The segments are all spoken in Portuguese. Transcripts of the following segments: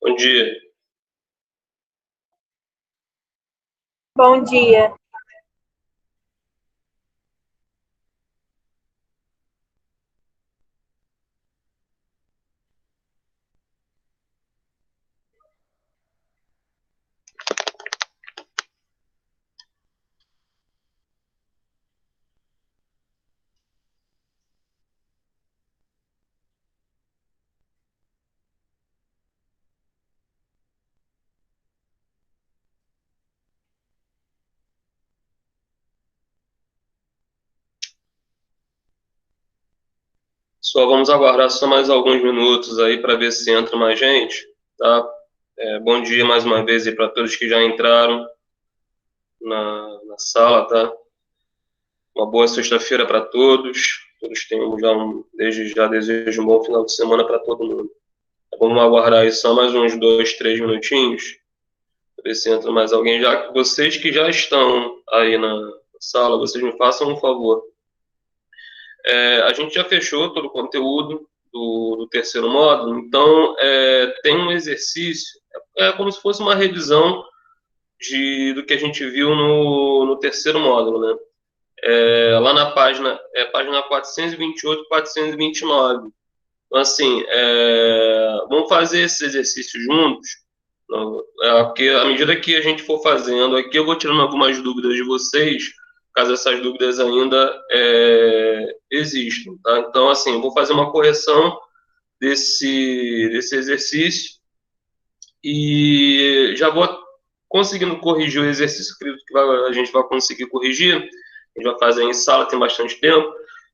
Bom dia. Bom dia. Só vamos aguardar só mais alguns minutos aí para ver se entra mais gente, tá? Bom dia mais uma vez aí para todos que já entraram na sala, tá? Uma boa sexta-feira para todos. Todos tenham desde já desejo um bom final de semana para todo mundo. Vamos aguardar aí só mais uns 2, 3 minutinhos para ver se entra mais alguém. Já que vocês que já estão aí na sala, vocês me façam um favor. A gente já fechou todo o conteúdo do terceiro módulo, então tem um exercício, como se fosse uma revisão do que a gente viu no terceiro módulo, né? Lá na página 428, 429. Então, assim, vamos fazer esses exercícios juntos, porque à medida que a gente for fazendo aqui, eu vou tirando algumas dúvidas de vocês, caso essas dúvidas ainda existam, tá? Então, assim, eu vou fazer uma correção desse exercício e já vou conseguindo corrigir o exercício, acredito que a gente vai conseguir corrigir, a gente vai fazer em sala, tem bastante tempo.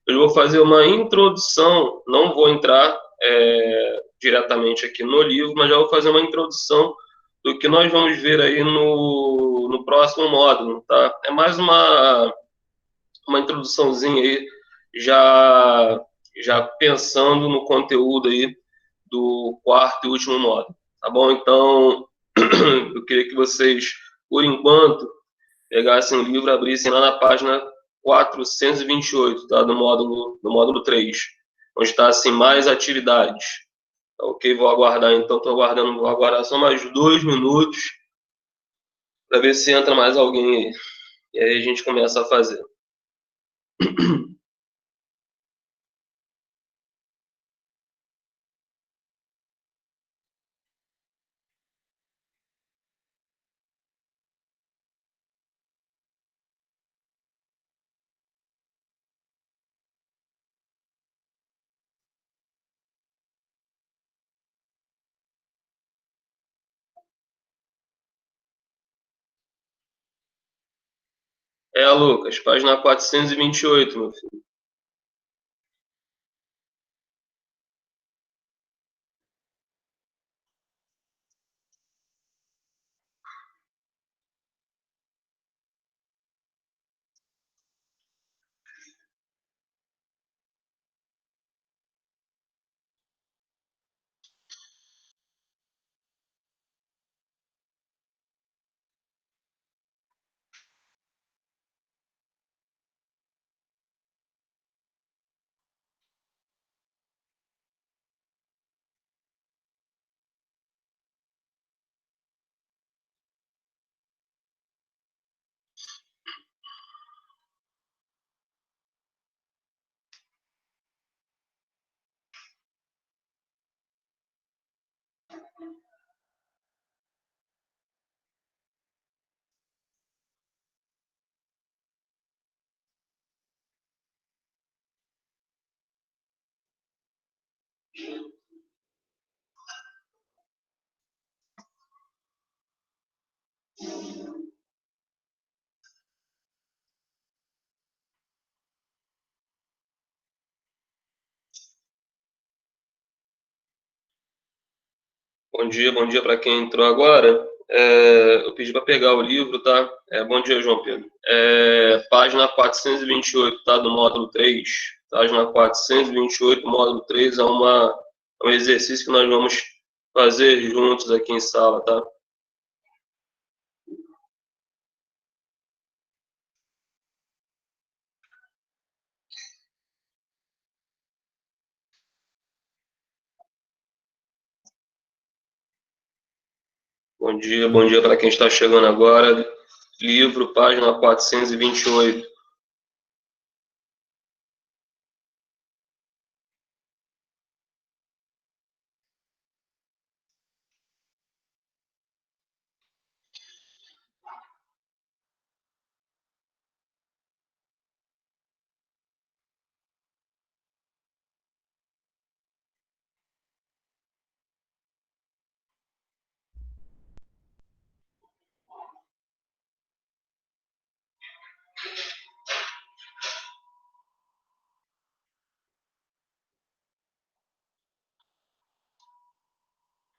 Eu vou fazer uma introdução, não vou entrar diretamente aqui no livro, mas já vou fazer uma introdução do que nós vamos ver aí no próximo módulo, tá? É mais uma introduçãozinha aí, já pensando no conteúdo aí do quarto e último módulo, tá bom? Então, eu queria que vocês, por enquanto, pegassem o livro e abrissem lá na página 428, tá? Do módulo 3, onde está assim, mais atividades. Tá, ok? Vou aguardar, então, vou aguardar só mais 2 minutos para ver se entra mais alguém aí. E aí a gente começa a fazer. Lucas, página 428, meu filho. Bom dia para quem entrou agora. Eu pedi para pegar o livro, tá? Bom dia, João Pedro. Página 428, tá? Do módulo 3. Página 428, módulo 3 é um exercício que nós vamos fazer juntos aqui em sala, tá? Bom dia para quem está chegando agora. Livro, página 428.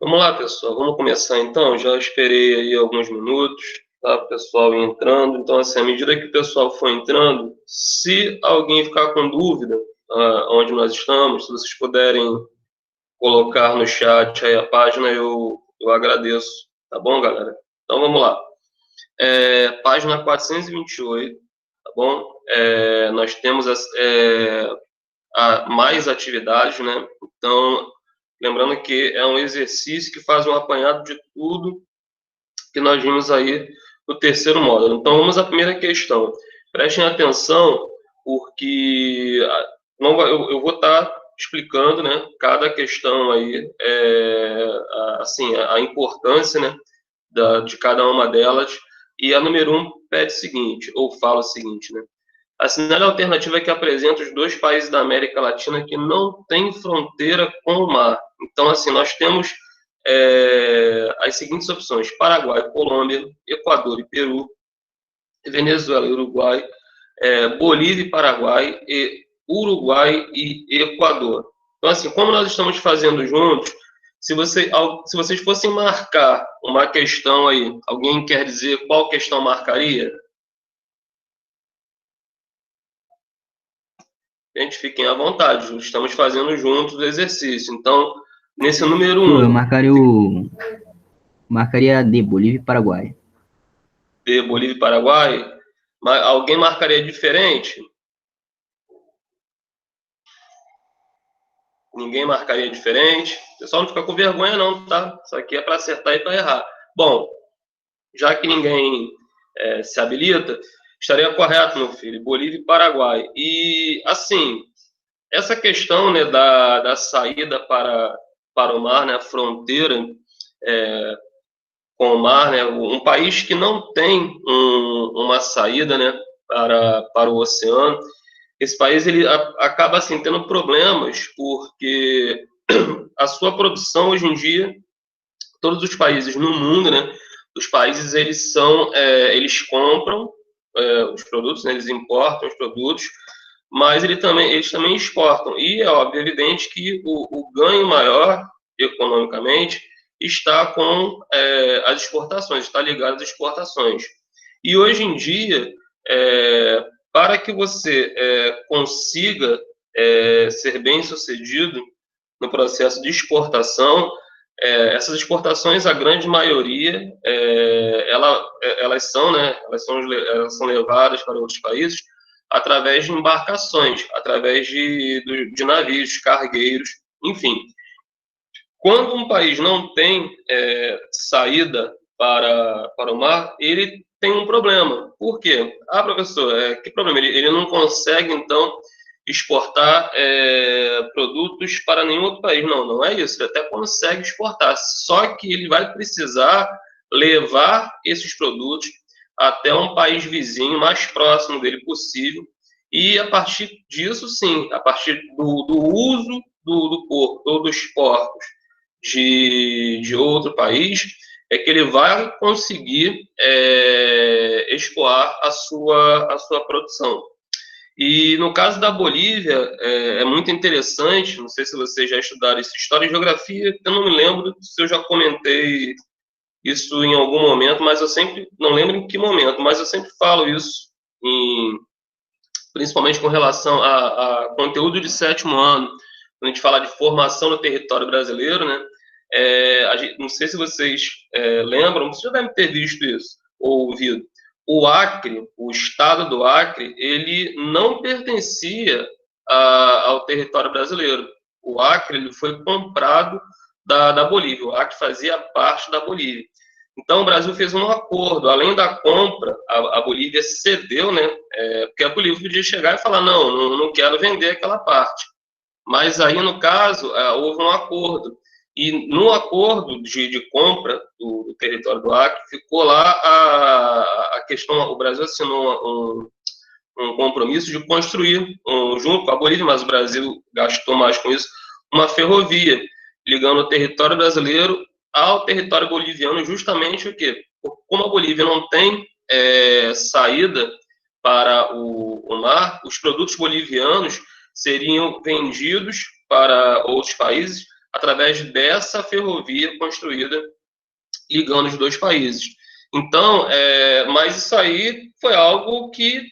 Vamos lá, pessoal. Vamos começar então. Já esperei aí alguns minutos, tá? O pessoal entrando. Então, assim, à medida que o pessoal for entrando, se alguém ficar com dúvida, onde nós estamos, se vocês puderem colocar no chat aí a página, eu agradeço. Tá bom, galera? Então, vamos lá. Página 428, tá bom? Nós temos mais atividades, né? Então, lembrando que é um exercício que faz um apanhado de tudo que nós vimos aí no terceiro módulo. Então, vamos à primeira questão. Prestem atenção, porque eu vou estar explicando, né, cada questão aí, assim, a importância, né, de cada uma delas. E a número 1 pede o seguinte, ou fala o seguinte, né? Assinale a alternativa que apresenta os dois países da América Latina que não têm fronteira com o mar. Então, assim, nós temos as seguintes opções: Paraguai, Colômbia, Equador e Peru, Venezuela e Uruguai, Bolívia e Paraguai, e Uruguai e Equador. Então, assim, como nós estamos fazendo juntos, se vocês fossem marcar uma questão aí, alguém quer dizer qual questão marcaria? Gente, fiquem à vontade, estamos fazendo juntos o exercício. Então, nesse número Eu 1, marcaria D, Bolívia e Paraguai. de Bolívia e Paraguai, mas alguém marcaria diferente? Ninguém marcaria diferente? O pessoal não fica com vergonha não, tá? Isso aqui é para acertar e para errar. Bom, já que ninguém se habilita, estaria correto, meu filho, Bolívia e Paraguai. E, assim, essa questão, né, da saída para o mar, né, a fronteira com o mar, né, um país que não tem uma saída, né, para o oceano, esse país ele acaba assim tendo problemas porque a sua produção hoje em dia, todos os países no mundo, né, os países eles compram os produtos, né, eles importam os produtos, mas eles também exportam. E é óbvio, evidente que o ganho maior economicamente está com as exportações, está ligado às exportações. E hoje em dia, para que você consiga ser bem sucedido no processo de exportação, essas exportações, a grande maioria, elas são, né, elas são levadas para outros países através de embarcações, através de navios, cargueiros, enfim. Quando um país não tem saída para o mar, ele tem um problema. Por quê? Professor, que problema? Ele não consegue, então, exportar produtos para nenhum outro país. Não, não é isso. Ele até consegue exportar, só que ele vai precisar levar esses produtos até um país vizinho, mais próximo dele possível, e a partir disso, sim, a partir do uso do porto ou dos portos de outro país, é que ele vai conseguir escoar a sua produção. E no caso da Bolívia, é muito interessante, não sei se vocês já estudaram isso, história e geografia, eu não me lembro se eu já comentei isso em algum momento, mas eu sempre, não lembro em que momento, mas eu sempre falo isso, principalmente com relação a conteúdo de sétimo ano, quando a gente fala de formação no território brasileiro, né? Não sei se vocês lembram, vocês já devem ter visto isso, ou ouvido. O Acre, o estado do Acre, ele não pertencia ao território brasileiro. O Acre ele foi comprado da Bolívia. O Acre fazia parte da Bolívia. Então, o Brasil fez um acordo. Além da compra, a Bolívia cedeu, né? Porque a Bolívia podia chegar e falar, não quero vender aquela parte. Mas aí, no caso, houve um acordo. E no acordo de compra do território do Acre, ficou lá a questão, o Brasil assinou um compromisso de construir, junto com a Bolívia, mas o Brasil gastou mais com isso, uma ferrovia, ligando o território brasileiro ao território boliviano, justamente o quê? Como a Bolívia não tem saída para o mar, os produtos bolivianos seriam vendidos para outros países através dessa ferrovia construída ligando os dois países. Então, mas isso aí foi algo que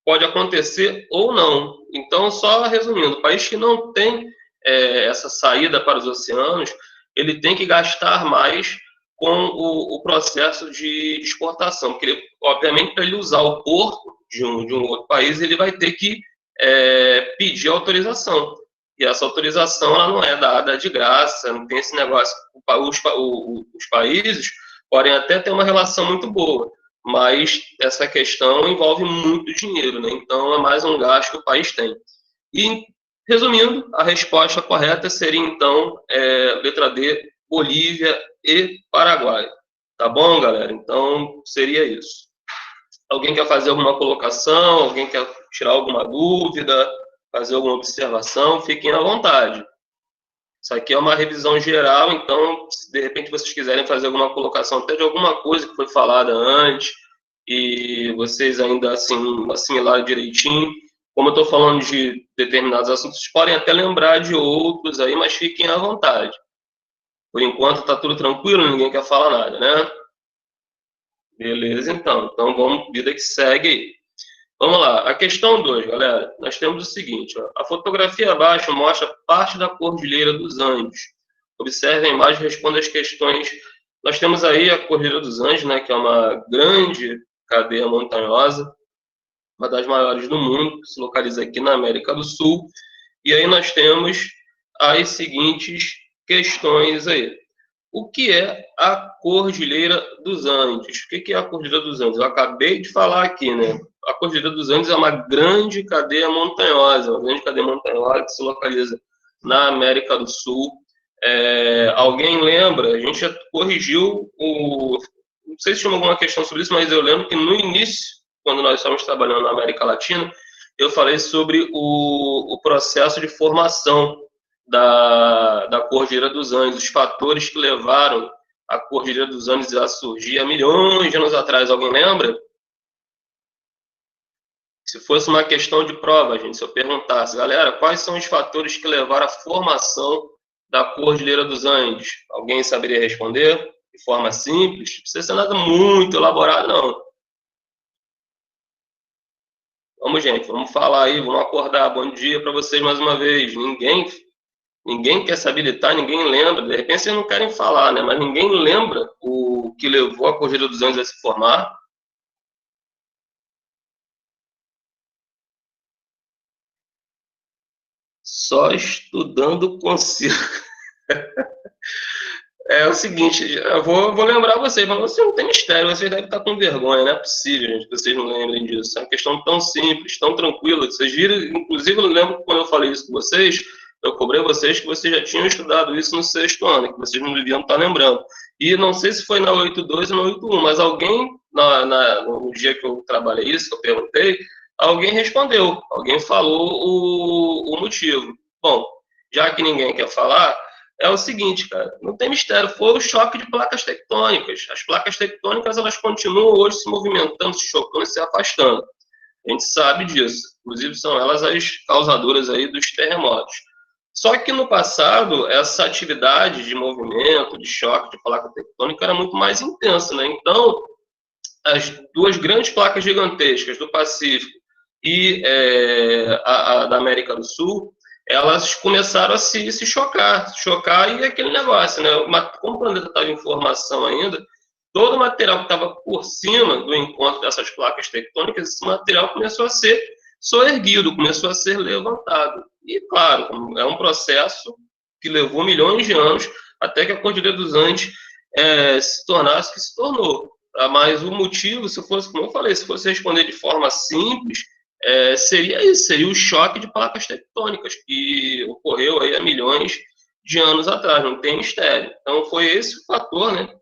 pode acontecer ou não. Então, só resumindo, o país que não tem essa saída para os oceanos, ele tem que gastar mais com o processo de exportação, porque, obviamente, para ele usar o porto de um outro país, ele vai ter que pedir autorização. E essa autorização ela não é dada de graça, não tem esse negócio. Os países podem até ter uma relação muito boa, mas essa questão envolve muito dinheiro, né? Então é mais um gasto que o país tem. E, resumindo, a resposta correta seria, então, letra D, Bolívia e Paraguai. Tá bom, galera? Então, seria isso. Alguém quer fazer alguma colocação? Alguém quer tirar alguma dúvida? Fazer alguma observação? Fiquem à vontade. Isso aqui é uma revisão geral, então, se de repente vocês quiserem fazer alguma colocação até de alguma coisa que foi falada antes e vocês ainda assim assimilaram direitinho, como eu estou falando de determinados assuntos, vocês podem até lembrar de outros aí, mas fiquem à vontade. Por enquanto está tudo tranquilo, ninguém quer falar nada, né? Beleza, então. Então vamos, vida que segue aí. Vamos lá, a questão 2, galera. Nós temos o seguinte, ó. A fotografia abaixo mostra parte da Cordilheira dos Andes. Observe a imagem e responda as questões. Nós temos aí a Cordilheira dos Andes, né, que é uma grande cadeia montanhosa, uma das maiores do mundo, que se localiza aqui na América do Sul. E aí nós temos as seguintes questões aí. O que é a Cordilheira dos Andes? O que é a Cordilheira dos Andes? Eu acabei de falar aqui, né? A Cordilheira dos Andes é uma grande cadeia montanhosa, que se localiza na América do Sul. Alguém lembra? A gente já corrigiu não sei se tinha alguma questão sobre isso, mas eu lembro que no início, quando nós estávamos trabalhando na América Latina, eu falei sobre o processo de formação da Cordilheira dos Andes, os fatores que levaram a Cordilheira dos Andes a surgir há milhões de anos atrás. Alguém lembra? Se fosse uma questão de prova, gente, se eu perguntasse, galera, quais são os fatores que levaram à formação da Cordilheira dos Andes? Alguém saberia responder de forma simples? Não precisa ser nada muito elaborado, não. Vamos, gente, vamos falar aí, vamos acordar. Bom dia para vocês mais uma vez. Ninguém quer se habilitar, ninguém lembra. De repente vocês não querem falar, né? Mas ninguém lembra o que levou a Cordilheira dos Andes a se formar. Só estudando consigo. É o seguinte, eu vou lembrar vocês, mas vocês não tem mistério, vocês devem estar com vergonha, não é possível, gente, que vocês não lembrem disso. É uma questão tão simples, tão tranquila, que vocês viram, inclusive eu lembro que quando eu falei isso com vocês, eu cobrei vocês que vocês já tinham estudado isso no sexto ano, que vocês não deviam estar lembrando. E não sei se foi na 8.2 ou na 8.1, mas alguém, no dia que eu trabalhei isso, que eu perguntei, alguém respondeu, alguém falou o motivo. Bom, já que ninguém quer falar, é o seguinte, cara, não tem mistério, foi o choque de placas tectônicas. As placas tectônicas, elas continuam hoje se movimentando, se chocando e se afastando. A gente sabe disso. Inclusive, são elas as causadoras aí dos terremotos. Só que no passado, essa atividade de movimento, de choque de placa tectônica era muito mais intensa, né? Então, as duas grandes placas gigantescas do Pacífico e a da América do Sul, elas começaram a se chocar e aquele negócio, né? Como o planeta estava em formação ainda, todo o material que estava por cima do encontro dessas placas tectônicas, esse material começou a ser soerguido, começou a ser levantado. E, claro, é um processo que levou milhões de anos até que a Cordilheira dos Andes se tornasse o que se tornou. Tá? Mas o motivo, se fosse, como eu falei, se fosse responder de forma simples, seria isso, seria o choque de placas tectônicas que ocorreu aí há milhões de anos atrás, não tem mistério. Então foi esse o fator, né,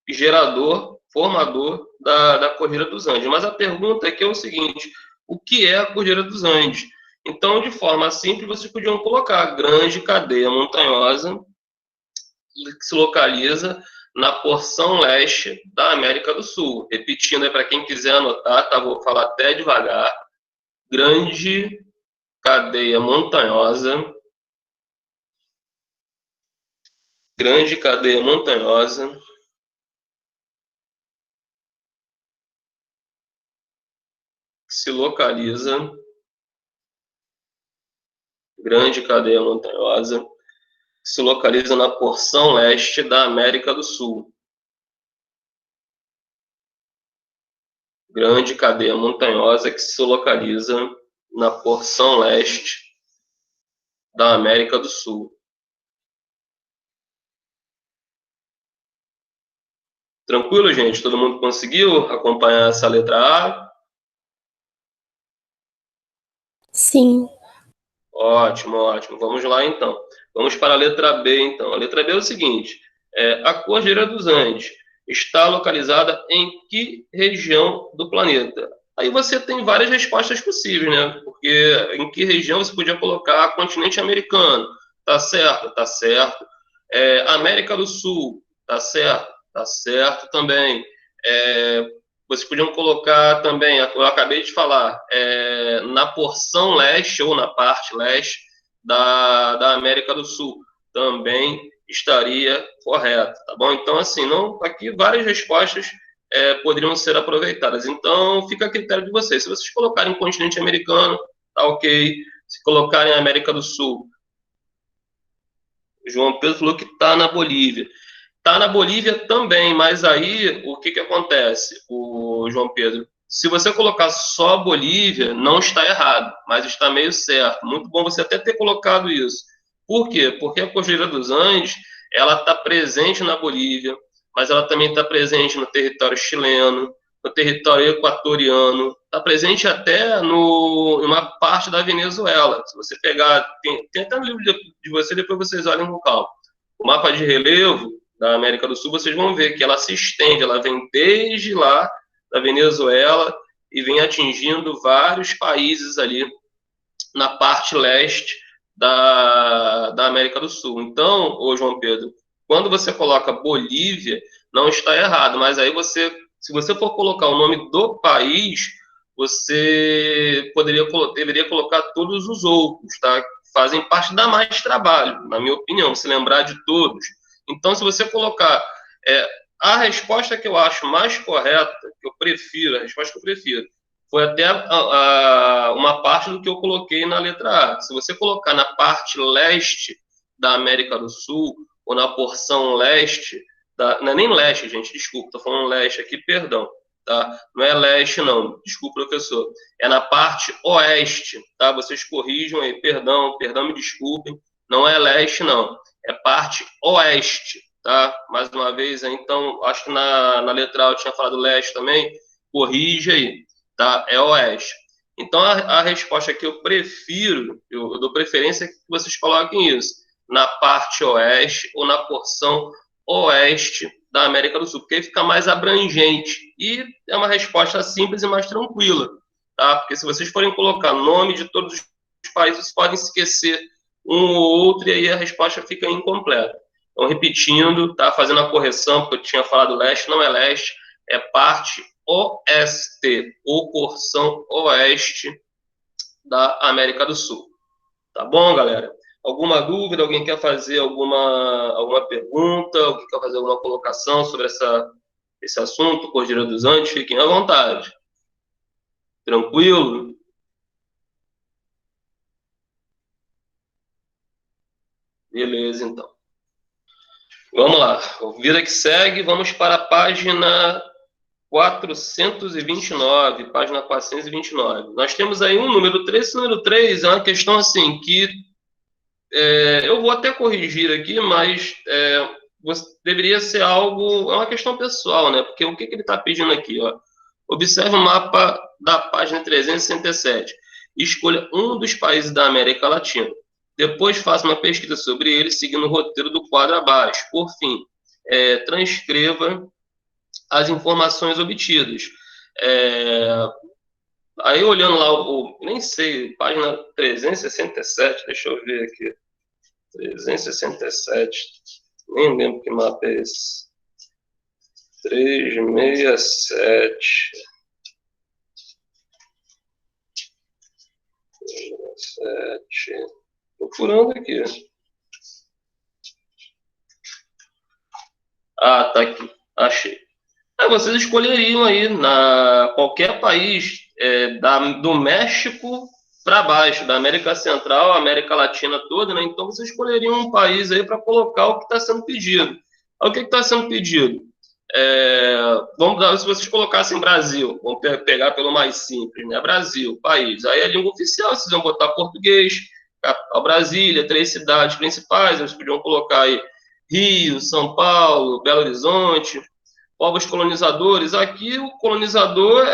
gerador, formador da Cordilheira dos Andes. Mas a pergunta aqui é o seguinte: o que é a Cordilheira dos Andes? Então, de forma simples, vocês podiam colocar a grande cadeia montanhosa que se localiza na porção leste da América do Sul. Repetindo aí para quem quiser anotar, tá? Vou falar até devagar. Grande cadeia montanhosa, grande cadeia montanhosa que se localiza, grande cadeia montanhosa que se localiza na porção leste da América do Sul. Grande cadeia montanhosa que se localiza na porção leste da América do Sul. Tranquilo, gente? Todo mundo conseguiu acompanhar essa letra A? Sim. Ótimo, ótimo. Vamos lá, então. Vamos para a letra B, então. A letra B é o seguinte: a Cordilheira dos Andes está localizada em que região do planeta? Aí você tem várias respostas possíveis, né? Porque em que região você podia colocar continente americano? Tá certo? Tá certo. América do Sul? Tá certo? Tá certo também. Vocês podiam colocar também, eu acabei de falar, na porção leste ou na parte leste da América do Sul. Também estaria correto, tá bom? Então, assim, não, aqui várias respostas poderiam ser aproveitadas. Então, fica a critério de vocês. Se vocês colocarem continente americano, tá ok. Se colocarem América do Sul, João Pedro falou que está na Bolívia. Está na Bolívia também, mas aí o que acontece, o João Pedro? Se você colocar só Bolívia, não está errado, mas está meio certo. Muito bom você até ter colocado isso. Por quê? Porque a Cordilheira dos Andes, ela está presente na Bolívia, mas ela também está presente no território chileno, no território equatoriano, está presente até em uma parte da Venezuela. Se você pegar, tem até no livro de você, depois vocês olhem com calma. O mapa de relevo da América do Sul, vocês vão ver que ela se estende, ela vem desde lá da Venezuela e vem atingindo vários países ali na parte leste da América do Sul. Então, ô João Pedro, quando você coloca Bolívia, não está errado, mas aí se você for colocar o nome do país, você deveria colocar todos os outros, tá? Fazem parte, dá mais trabalho, na minha opinião, se lembrar de todos. Então, se você colocar a resposta que eu acho mais correta, que eu prefiro, a resposta que eu prefiro, foi até uma parte do que eu coloquei na letra A. Se você colocar na parte leste da América do Sul, ou na porção leste, não é nem leste, gente, desculpa, estou falando leste aqui, perdão, tá? Não é leste, não, desculpa, professor. É na parte oeste, tá? Vocês corrijam aí, perdão, me desculpem, não é leste, não. É parte oeste, tá? Mais uma vez, então, acho que na letra A eu tinha falado leste também, corrige aí, tá? É oeste. Então, a resposta que eu prefiro, eu dou preferência que vocês coloquem isso, na parte oeste ou na porção oeste da América do Sul, porque aí fica mais abrangente e é uma resposta simples e mais tranquila, tá? Porque se vocês forem colocar nome de todos os países, vocês podem esquecer um ou outro, e aí a resposta fica incompleta. Então, repetindo, tá? Fazendo a correção, porque eu tinha falado leste, não é leste, é parte oeste, ou porção oeste da América do Sul. Tá bom, galera? Alguma dúvida? Alguém quer fazer alguma pergunta? Alguém quer fazer alguma colocação sobre esse assunto, Cordilheira dos Andes? Fiquem à vontade. Tranquilo? Beleza, então. Vamos lá. Vida que segue, vamos para a página 429, página 429. Nós temos aí um número 3. Esse número 3 é uma questão assim que eu vou até corrigir aqui, mas deveria ser algo, é uma questão pessoal, né? Porque o que ele está pedindo aqui, ó? Observe o mapa da página 367. Escolha um dos países da América Latina. Depois faça uma pesquisa sobre ele, seguindo o roteiro do quadro abaixo. Por fim, transcreva as informações obtidas. Aí, olhando lá, nem sei, página 367, deixa eu ver aqui. 367, nem lembro que mapa é esse. 367. 367. Procurando aqui. Ah, tá aqui. Achei. Vocês escolheriam aí qualquer país do México para baixo, da América Central, América Latina toda, né? Então vocês escolheriam um país aí para colocar o que está sendo pedido. O que está sendo pedido? Vamos dar, se vocês colocassem Brasil, vamos pegar pelo mais simples, né? Brasil, país. Aí a língua oficial, vocês vão botar português, capital Brasília, 3 cidades principais, vocês podiam colocar aí Rio, São Paulo, Belo Horizonte. Povos colonizadores, aqui o colonizador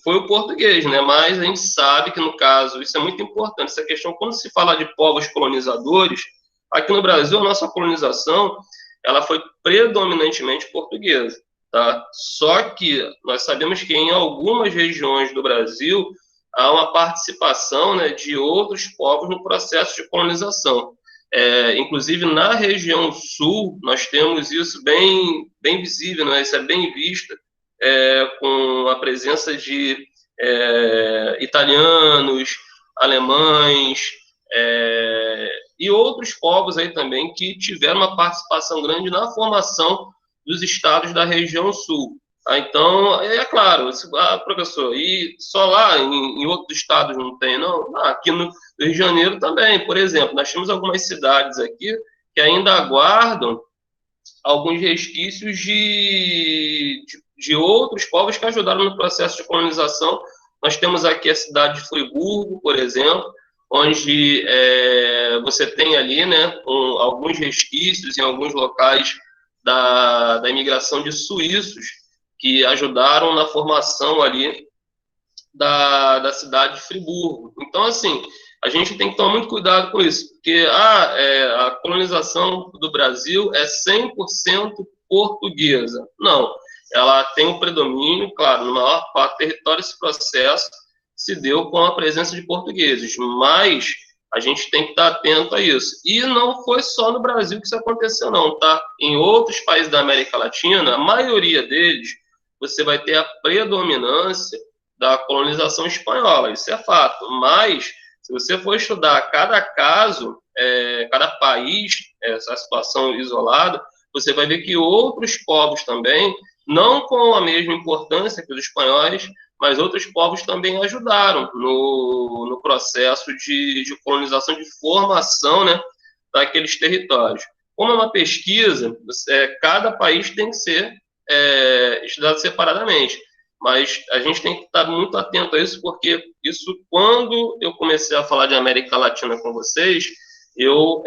foi o português, né? Mas a gente sabe que, no caso, isso é muito importante, essa questão, quando se fala de povos colonizadores, aqui no Brasil, a nossa colonização, ela foi predominantemente portuguesa, tá? Só que nós sabemos que em algumas regiões do Brasil há uma participação, né, de outros povos no processo de colonização. Inclusive na região sul, nós temos isso bem visível, né? Isso é bem visto com a presença de italianos, alemães e outros povos aí também que tiveram uma participação grande na formação dos estados da região sul. Então, claro, professor, e só lá em outros estados não tem, não? Aqui no Rio de Janeiro também, por exemplo, nós temos algumas cidades aqui que ainda aguardam alguns resquícios de outros povos que ajudaram no processo de colonização. Nós temos aqui a cidade de Friburgo, por exemplo, onde você tem ali, né, alguns resquícios em alguns locais da imigração de suíços, que ajudaram na formação ali da cidade de Friburgo. Então, assim, a gente tem que tomar muito cuidado com isso, porque a colonização do Brasil é 100% portuguesa. Não, ela tem um predomínio, claro, no maior parte do território, esse processo se deu com a presença de portugueses, mas a gente tem que estar atento a isso. E não foi só no Brasil que isso aconteceu, não, tá? Em outros países da América Latina, a maioria deles, você vai ter a predominância da colonização espanhola, isso é fato. Mas, se você for estudar cada caso, cada país, essa situação isolada, você vai ver que outros povos também, não com a mesma importância que os espanhóis, mas outros povos também ajudaram no processo de colonização, de formação, né, daqueles territórios. Como é uma pesquisa, cada país tem que ser estudado separadamente, mas a gente tem que estar muito atento a isso, porque isso, quando eu comecei a falar de América Latina com vocês, eu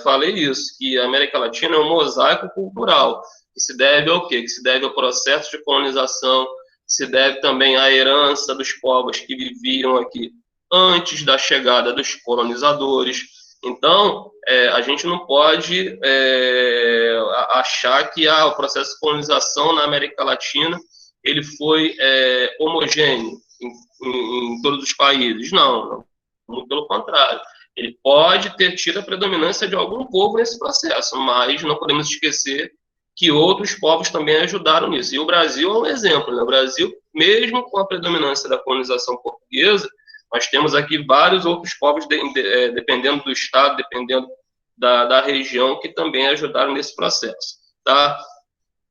falei isso, que a América Latina é um mosaico cultural, que se deve ao quê? Que se deve ao processo de colonização, que se deve também à herança dos povos que viviam aqui antes da chegada dos colonizadores. Então, a gente não pode achar que o processo de colonização na América Latina ele foi homogêneo em todos os países. Não, muito pelo contrário. Ele pode ter tido a predominância de algum povo nesse processo, mas não podemos esquecer que outros povos também ajudaram nisso. E o Brasil é um exemplo, né? O Brasil, mesmo com a predominância da colonização portuguesa, nós temos aqui vários outros povos, dependendo do estado, dependendo da região, que também ajudaram nesse processo, tá?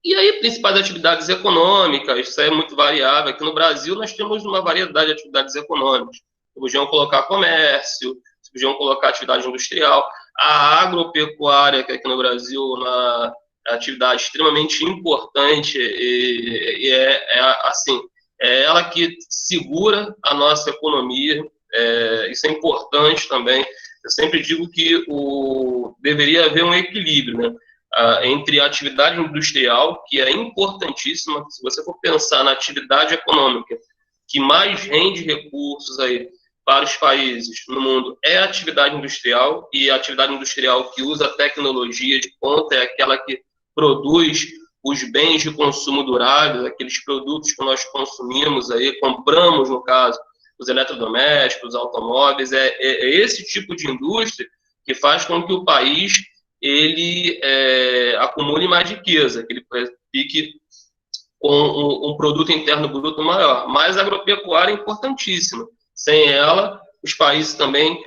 E aí, principais atividades econômicas, isso é muito variável. Aqui no Brasil, nós temos uma variedade de atividades econômicas. Podiam colocar comércio, podiam colocar atividade industrial. A agropecuária, que aqui no Brasil é uma atividade extremamente importante e assim, é ela que segura a nossa economia. Isso é importante também. Eu sempre digo que deveria haver um equilíbrio, né? entre a atividade industrial, que é importantíssima. Se você for pensar na atividade econômica que mais rende recursos aí para os países no mundo, é a atividade industrial, e a atividade industrial que usa tecnologia de ponta é aquela que produz os bens de consumo duráveis, aqueles produtos que nós consumimos aí, compramos, no caso, os eletrodomésticos, os automóveis, é esse tipo de indústria que faz com que o país ele acumule mais riqueza, que ele fique com um produto interno bruto maior. Mas a agropecuária é importantíssima. Sem ela, os países também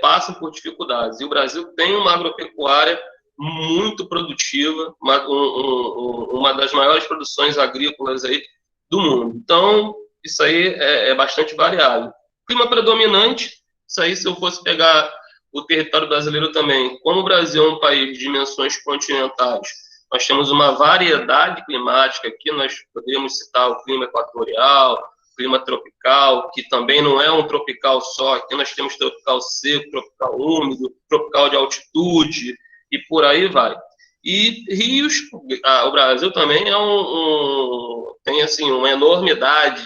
passam por dificuldades. E o Brasil tem uma agropecuária muito produtiva, uma das maiores produções agrícolas aí do mundo. Então, isso aí é bastante variável. Clima predominante, isso aí, se eu fosse pegar o território brasileiro também, como o Brasil é um país de dimensões continentais, nós temos uma variedade climática aqui, nós poderíamos citar o clima equatorial, clima tropical, que também não é um tropical só, aqui nós temos tropical seco, tropical úmido, tropical de altitude, e por aí vai. E rios, o Brasil também tem assim, uma enormidade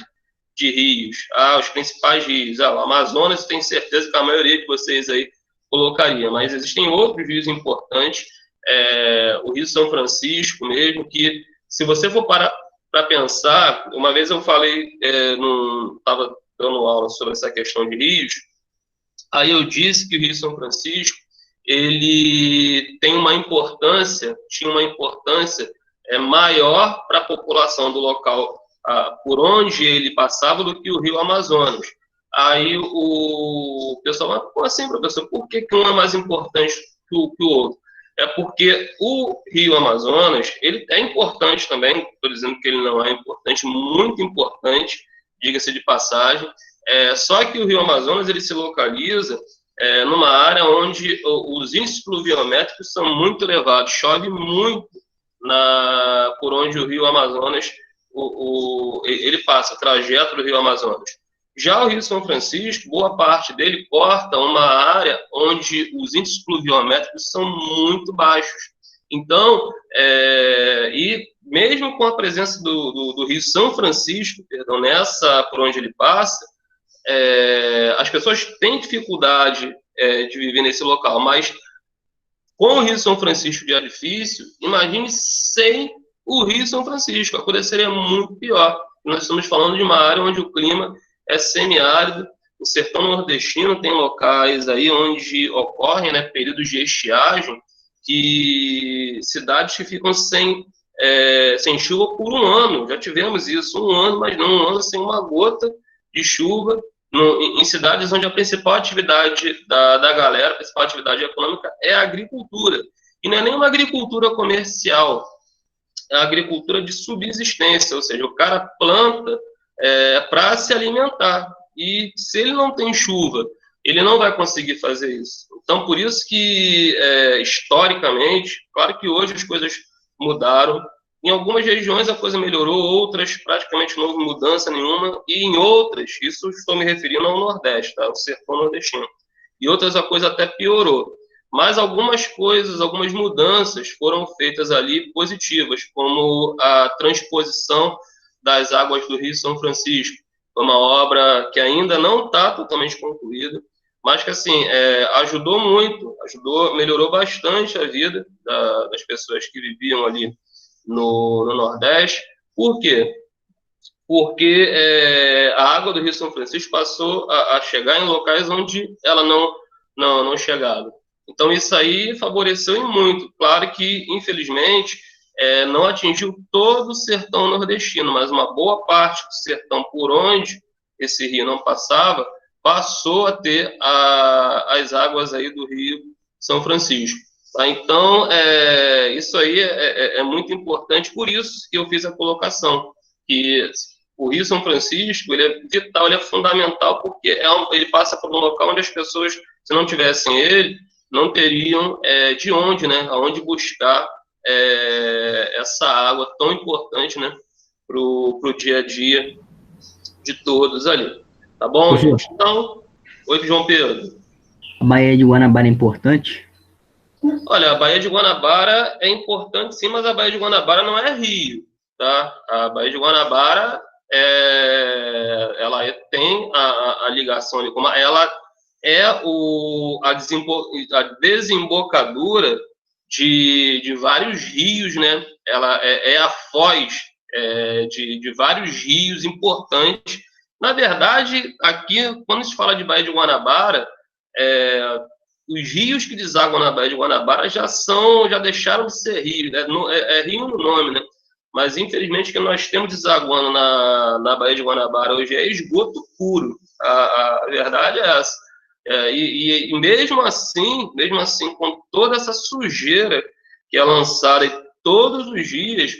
de rios. Os principais rios, o Amazonas, tenho certeza que a maioria de vocês aí colocaria, mas existem outros rios importantes, o Rio São Francisco mesmo, que se você for parar para pensar, uma vez eu falei, estava dando aula sobre essa questão de rios, aí eu disse que o Rio São Francisco, ele tinha uma importância maior para a população do local por onde ele passava do que o Rio Amazonas. Aí o pessoal fala, como assim, professor, por que um é mais importante que o outro? É porque o Rio Amazonas, ele é importante também, estou dizendo que ele não é importante, muito importante, diga-se de passagem, só que o Rio Amazonas, ele se localiza numa área onde os índices pluviométricos são muito elevados, chove muito por onde o Rio Amazonas, ele passa, o trajeto do Rio Amazonas. Já o Rio São Francisco, boa parte dele corta uma área onde os índices pluviométricos são muito baixos. Então, e mesmo com a presença do Rio São Francisco, por onde ele passa, as pessoas têm dificuldade de viver nesse local, mas com o Rio São Francisco de difícil, imagine sem o Rio São Francisco, a coisa seria muito pior. Nós estamos falando de uma área onde o clima é semiárido, o sertão nordestino tem locais aí onde ocorrem períodos de estiagem, que cidades que ficam sem chuva por um ano, já tivemos isso, um ano, mas não um ano sem uma gota de chuva, em cidades onde a principal atividade da galera, a principal atividade econômica é a agricultura, e não é nenhuma agricultura comercial, é a agricultura de subsistência, ou seja, o cara planta para se alimentar. E se ele não tem chuva, ele não vai conseguir fazer isso. Então, por isso que, historicamente, claro que hoje as coisas mudaram. Em algumas regiões a coisa melhorou, outras praticamente não houve mudança nenhuma, e em outras, isso estou me referindo ao Nordeste, tá? O sertão nordestino. E outras a coisa até piorou. Mas algumas coisas, algumas mudanças foram feitas ali positivas, como a transposição das águas do Rio São Francisco. Foi uma obra que ainda não está totalmente concluída, mas que assim, ajudou muito, melhorou bastante a vida das pessoas que viviam ali no Nordeste. Por quê? Porque a água do Rio São Francisco passou a chegar em locais onde ela não chegava. Então isso aí favoreceu em muito. Claro que, infelizmente, não atingiu todo o sertão nordestino, mas uma boa parte do sertão por onde esse rio não passava, passou a ter as águas aí do Rio São Francisco. Tá? Então, isso aí é muito importante, por isso que eu fiz a colocação, que o Rio São Francisco, ele é vital, ele é fundamental, porque ele passa por um local onde as pessoas, se não tivessem ele, não teriam de onde, aonde buscar essa água tão importante, pro dia a dia de todos ali. Tá bom, gente? Então, oi, João Pedro. A Baía de Guanabara é importante? Olha, a Baía de Guanabara é importante sim, mas a Baía de Guanabara não é rio, tá? A Baía de Guanabara ela tem a ligação ali, como ela é a desembocadura de vários rios, né? Ela é a foz de vários rios importantes. Na verdade, aqui, quando se fala de Baía de Guanabara, os rios que desaguam na Baía de Guanabara já deixaram de ser rios, né? É rio no nome, né? Mas infelizmente o que nós temos desaguando na Baía de Guanabara hoje é esgoto puro. A verdade é essa. E mesmo assim, com toda essa sujeira que é lançada todos os dias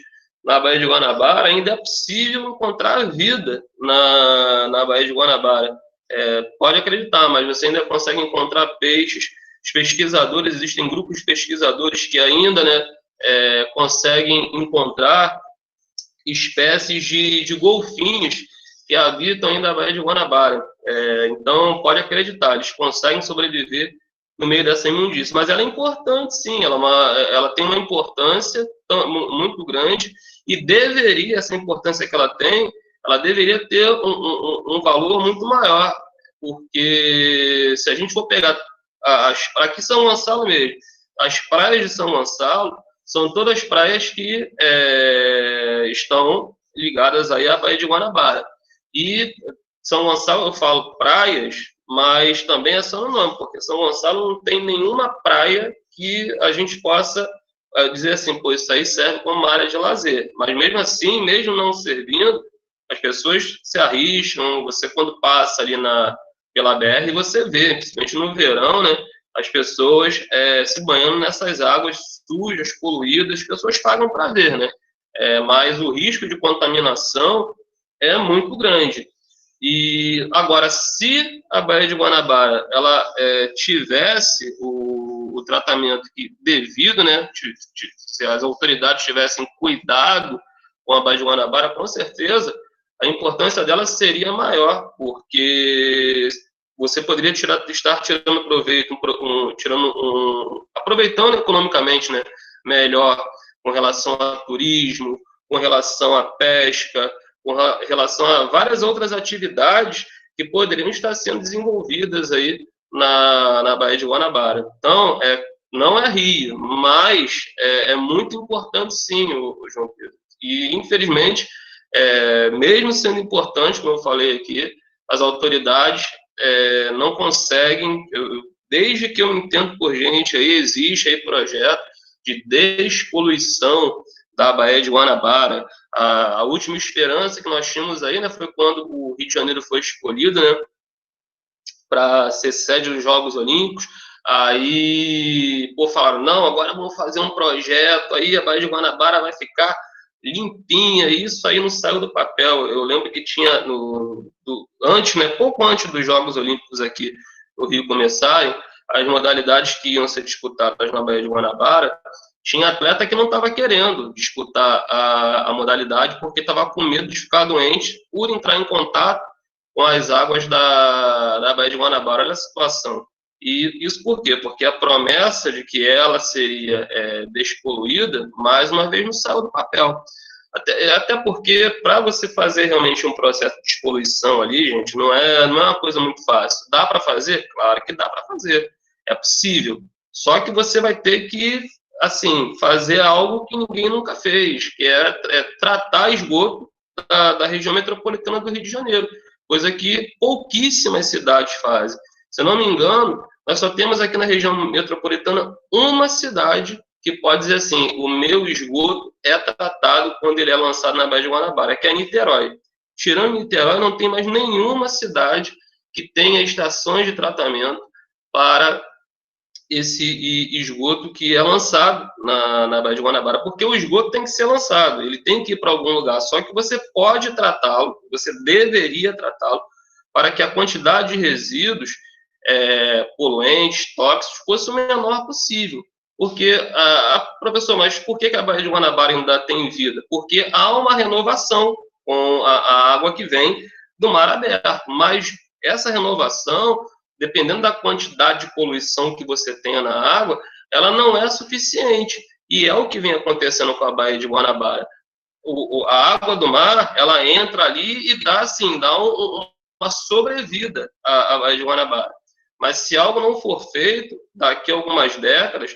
na Baía de Guanabara, ainda é possível encontrar vida na Baía de Guanabara. Pode acreditar, mas você ainda consegue encontrar peixes. Os pesquisadores, existem grupos de pesquisadores que ainda, né, conseguem encontrar espécies de golfinhos que habitam ainda a Baía de Guanabara. Então, pode acreditar, eles conseguem sobreviver no meio dessa imundícia. Mas ela é importante, sim, ela tem uma importância muito grande e essa importância que ela tem, ela deveria ter um valor muito maior, porque se a gente for pegar aqui São Gonçalo mesmo, as praias de São Gonçalo são todas praias que estão ligadas aí à Baía de Guanabara. E São Gonçalo, eu falo praias, mas também é só no nome, porque São Gonçalo não tem nenhuma praia que a gente possa dizer assim, pô, isso aí serve como uma área de lazer. Mas mesmo assim, mesmo não servindo, as pessoas se arriscam, você quando passa ali pela BR, você vê, principalmente no verão, né, as pessoas se banhando nessas águas sujas, poluídas, as pessoas pagam para ver, né? Mas o risco de contaminação é muito grande. E agora, se a Baía de Guanabara ela tivesse o tratamento devido, né, se as autoridades tivessem cuidado com a Baía de Guanabara, com certeza a importância dela seria maior, porque você poderia estar tirando proveito, aproveitando economicamente, né, melhor com relação a turismo, com relação à pesca, com relação a várias outras atividades que poderiam estar sendo desenvolvidas aí na Baía de Guanabara. Então, não é rio, mas é muito importante sim, o João Pedro. E, infelizmente, mesmo sendo importante, como eu falei aqui, as autoridades não conseguem, desde que eu entendo por gente, aí existe aí projeto de despoluição da Baía de Guanabara. A última esperança que nós tínhamos aí, né, foi quando o Rio de Janeiro foi escolhido, né, para ser sede dos Jogos Olímpicos. Aí, falaram, não, agora vamos fazer um projeto, aí a Baía de Guanabara vai ficar limpinha, e isso aí não saiu do papel. Eu lembro que tinha, antes, né, pouco antes dos Jogos Olímpicos aqui no Rio começarem, as modalidades que iam ser disputadas na Baía de Guanabara, tinha atleta que não estava querendo disputar a modalidade porque estava com medo de ficar doente por entrar em contato com as águas da Baía de Guanabara. Olha a situação. E isso por quê? Porque a promessa de que ela seria despoluída, mais uma vez, não saiu do papel. Até porque, para você fazer realmente um processo de despoluição ali, gente, não é uma coisa muito fácil. Dá para fazer? Claro que dá para fazer. É possível. Só que você vai ter que, assim, fazer algo que ninguém nunca fez, que é tratar esgoto da região metropolitana do Rio de Janeiro, coisa que pouquíssimas cidades fazem. Se eu não me engano, nós só temos aqui na região metropolitana uma cidade que pode dizer assim, o meu esgoto é tratado quando ele é lançado na Baía de Guanabara, que é Niterói. Tirando Niterói, não tem mais nenhuma cidade que tenha estações de tratamento para esse esgoto que é lançado na Baía de Guanabara, porque o esgoto tem que ser lançado, ele tem que ir para algum lugar, só que você pode tratá-lo, você deveria tratá-lo, para que a quantidade de resíduos poluentes, tóxicos, fosse o menor possível. Porque, professor, mas por que a Baía de Guanabara ainda tem vida? Porque há uma renovação com a água que vem do mar aberto, mas essa renovação, dependendo da quantidade de poluição que você tenha na água, ela não é suficiente. E é o que vem acontecendo com a Baía de Guanabara. A água do mar, ela entra ali e dá, assim, uma sobrevida à Baía de Guanabara. Mas se algo não for feito, daqui a algumas décadas,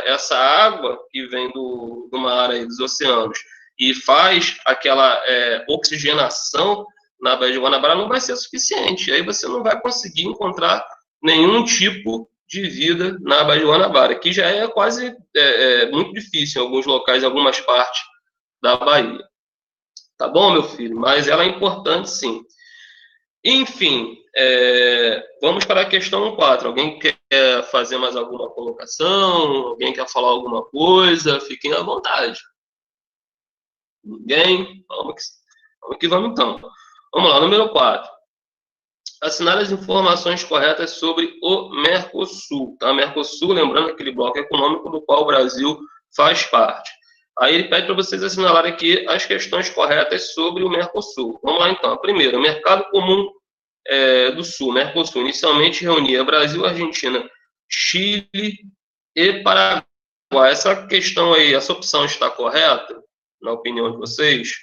essa água que vem do mar aí, dos oceanos, e faz aquela oxigenação na Baía de Guanabara, não vai ser suficiente. Aí você não vai conseguir encontrar nenhum tipo de vida na Baía de Guanabara, que já é quase muito difícil em alguns locais, em algumas partes da Bahia. Tá bom, meu filho? Mas ela é importante, sim. Enfim, vamos para a questão 4. Alguém quer fazer mais alguma colocação? Alguém quer falar alguma coisa? Fiquem à vontade. Ninguém? Vamos que vamos então. Vamos lá, número 4. Assinar as informações corretas sobre o Mercosul. Tá? Mercosul, lembrando aquele bloco econômico do qual o Brasil faz parte. Aí ele pede para vocês assinalarem aqui as questões corretas sobre o Mercosul. Vamos lá então. A primeira, o Mercado Comum do Sul, Mercosul, inicialmente reunia Brasil, Argentina, Chile e Paraguai. Essa questão aí, essa opção está correta, na opinião de vocês?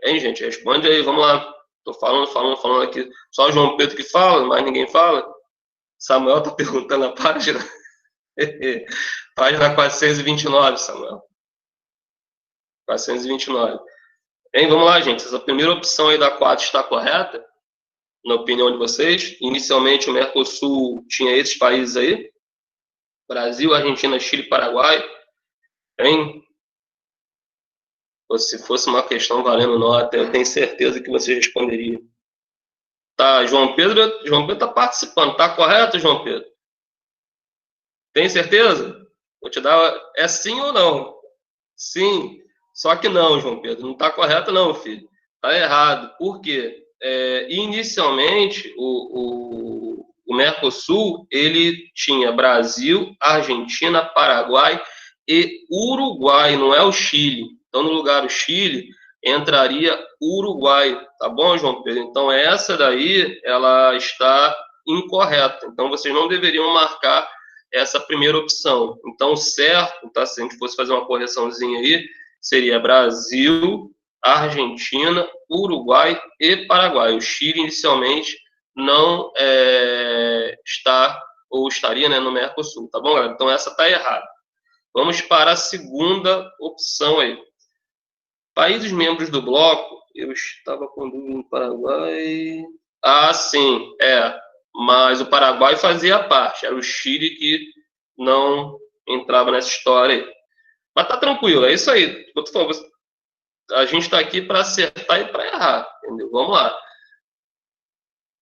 Hein, gente? Responde aí, vamos lá. Estou falando aqui. Só o João Pedro que fala, mas ninguém fala. Samuel está perguntando a página. Página 429, Samuel. 429. Hein, vamos lá, gente. Essa primeira opção aí da 4 está correta? Na opinião de vocês? Inicialmente o Mercosul tinha esses países aí. Brasil, Argentina, Chile e Paraguai. Hein? Se fosse uma questão valendo nota, eu tenho certeza que você responderia. Tá, João Pedro está participando. Tá correto, João Pedro? Tem certeza? Vou te dar... É sim ou não? Sim. Só que não, João Pedro. Não está correto não, filho. Está errado. Por quê? Inicialmente, o Mercosul, ele tinha Brasil, Argentina, Paraguai e Uruguai, não é o Chile. Então, no lugar do Chile, entraria Uruguai, tá bom, João Pedro? Então, essa daí, ela está incorreta. Então, vocês não deveriam marcar essa primeira opção. Então, certo, tá? Se a gente fosse fazer uma correçãozinha aí, seria Brasil, Argentina, Uruguai e Paraguai. O Chile, inicialmente, não está, ou estaria, né, no Mercosul, tá bom, galera? Então, essa está errada. Vamos para a segunda opção aí. Países membros do bloco, eu estava com dúvida no Paraguai... Ah, sim, mas o Paraguai fazia parte, era o Chile que não entrava nessa história aí. Mas tá tranquilo, é isso aí. A gente está aqui para acertar e para errar, entendeu? Vamos lá.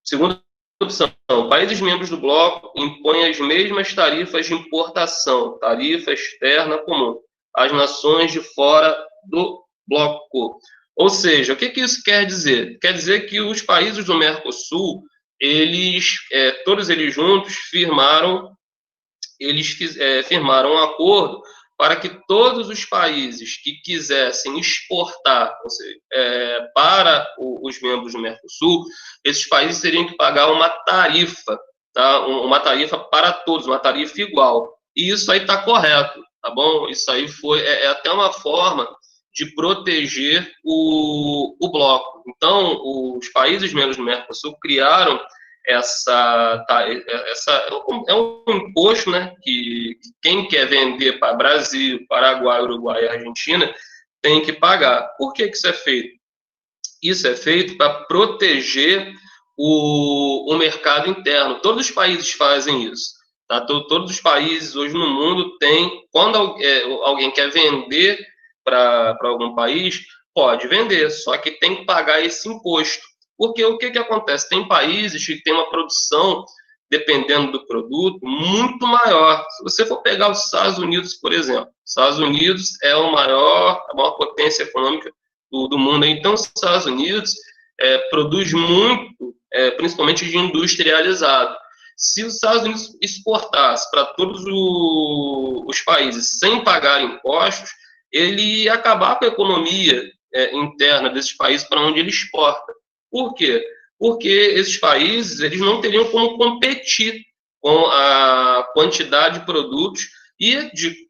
Segunda opção, países membros do bloco impõem as mesmas tarifas de importação, tarifa externa comum, às nações de fora do bloco. Ou seja, o que isso quer dizer? Quer dizer que os países do Mercosul, todos eles juntos firmaram um acordo para que todos os países que quisessem exportar, ou seja, para os membros do Mercosul, esses países teriam que pagar uma tarifa, tá? Uma tarifa para todos, uma tarifa igual. E isso aí está correto, tá bom? Isso aí é até uma forma de proteger o bloco. Então, os países membros do Mercosul criaram é um imposto, né, que quem quer vender para Brasil, Paraguai, Uruguai e Argentina tem que pagar. Por que isso é feito? Isso é feito para proteger o mercado interno. Todos os países fazem isso. Tá? Todos os países hoje no mundo têm, quando alguém quer vender para algum país, pode vender, só que tem que pagar esse imposto. Porque o que acontece? Tem países que têm uma produção, dependendo do produto, muito maior. Se você for pegar os Estados Unidos, por exemplo, os Estados Unidos é a maior potência econômica do mundo. Então, os Estados Unidos produz muito, principalmente de industrializado. Se os Estados Unidos exportasse para todos os países sem pagar impostos, ele ia acabar com a economia interna desses países para onde ele exporta. Por quê? Porque esses países eles não teriam como competir com a quantidade de produtos e de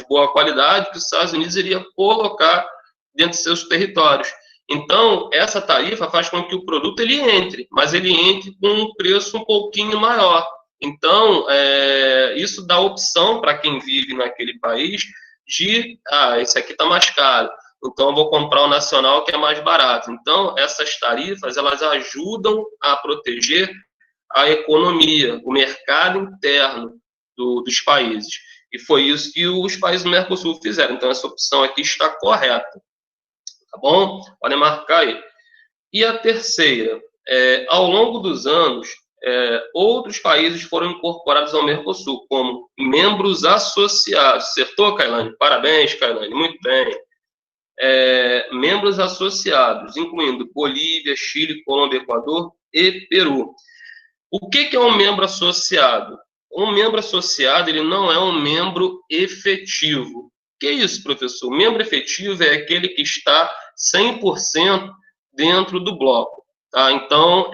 boa qualidade que os Estados Unidos iria colocar dentro de seus territórios. Então, essa tarifa faz com que o produto ele entre, mas ele entre com um preço um pouquinho maior. Então, isso dá opção para quem vive naquele país de, esse aqui está mais caro, então eu vou comprar o nacional que é mais barato. Então, essas tarifas, elas ajudam a proteger a economia, o mercado interno dos países. E foi isso que os países do Mercosul fizeram. Então, essa opção aqui está correta. Tá bom? Podem marcar aí. E a terceira, ao longo dos anos, outros países foram incorporados ao Mercosul como membros associados. Acertou, Kailane? Parabéns, Kailane. Muito bem. Membros associados, incluindo Bolívia, Chile, Colômbia, Equador e Peru. O que é um membro associado? Um membro associado, ele não é um membro efetivo. O que é isso, professor? O membro efetivo é aquele que está 100% dentro do bloco. Tá? Então,